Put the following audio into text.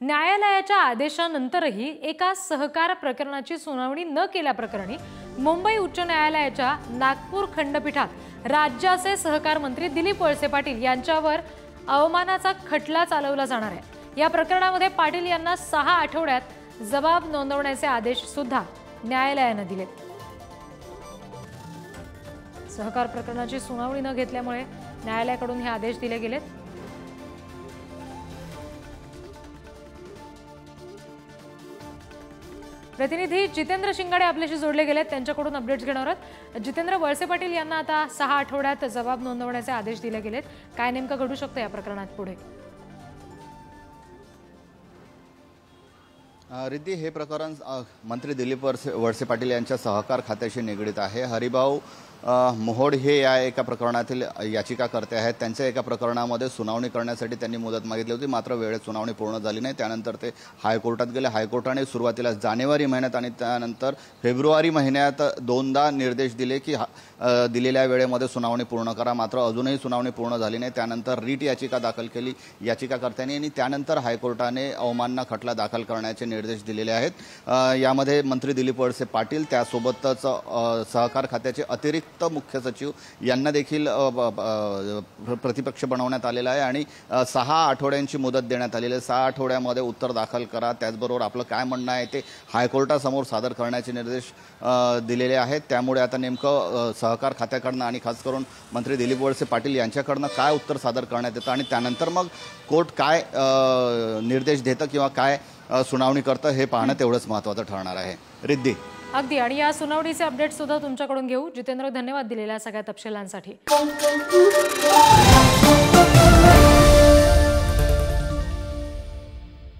न्यायालयाच्या आदेशानंतरही एका सहकार प्रकरणाची सुनावणी न केल्याप्रकरणी मुंबई उच्च न्यायालयाच्या नागपूर खंडपीठात राज्याचे सहकार मंत्री दिलीप वळसे पाटील यांच्यावर अवमानाचा खटला चालवला जाणार आहे। या प्रकरणामध्ये पाटील यांना 6 आठवड्यात जबाब नोंदवण्याचे आदेश सुद्धा न्यायालयाने दिलेत। सहकार प्रकरणाची सुनावणी न घेतल्यामुळे न्यायालयाकडून हे आदेश दिले गेलेत। प्रतिनिधी जितेंद्र शिंगाडे आपल्याशी जोडले गेलेत, त्यांच्याकडून अपडेट्स घेणार आहोत। जितेंद्र, वळसे पाटील यांना आता 6 आठवड्यात जबाब नोंदवण्याचे आदेश दिले गेलेत, काय नेमकं घडू शकतं या प्रकरणात पुढे? रिद्धी, हे प्रकरण मंत्री दिलीप वळसे पाटील यांच्या सहकार खात्याशी निगडीत आहे। हरिभाऊ मोहोड हे या एका प्रकरणातील याचिकाकर्ते आहेत। त्यांच्या एका प्रकरणामध्ये सुनावणी करण्यासाठी त्यांनी मुदत मागितली होती, मात्र वेळेत सुनावणी पूर्ण झाली नाही। त्यानंतर ते हायकोर्टात गेले। हायकोर्टाने सुरुवातीला जानेवारी महिन्यात आणि त्यानंतर फेब्रुवारी महिन्यात 2दा निर्देश दिले की दिलेल्या वेळेमध्ये सुनावणी पूर्ण करा, मात्र अजूनही सुनावणी पूर्ण झाली नाही। त्यानंतर रीट याचिका दाखल केली याचिकाकर्त्यांनी आणि त्यानंतर हायकोर्टाने अवमानना खटला दाखल करण्याचे निर्देश दिलेले आहेत। यामध्ये मंत्री दिलीप वळसे पाटील, त्यासोबतच सहकार खात्याचे अतिरिक्त मुख्य सचिव यांना देखील प्रतिपक्ष बनवण्यात आलेला आहे आणि 6 आठवड्यांची मुदत देण्यात आलेली आहे। 6 आठवड्यामध्ये उत्तर दाखल करा, त्याचबरोबर आपलं काय म्हणणं आहे ते हायकोर्टासमोर सादर करण्याचे निर्देश दिलेले आहेत। त्यामुळे आता नेमकं सहकार खात्याकडनं आणि खास करून मंत्री दिलीप वळसे पाटील यांच्याकडनं काय उत्तर सादर करण्यात येतं आणि त्यानंतर मग कोर्ट काय निर्देश देतं किंवा काय सुनावणी करतं हे पाहणं तेवढंच महत्त्वाचं ठरणार आहे। रिद्धी, अगदी, आणि या सुनावणीचे अपडेट सुद्धा तुमच्याकडून घेऊ। जितेंद्र, धन्यवाद दिलेल्या सगळ्या तपशिलांसाठी।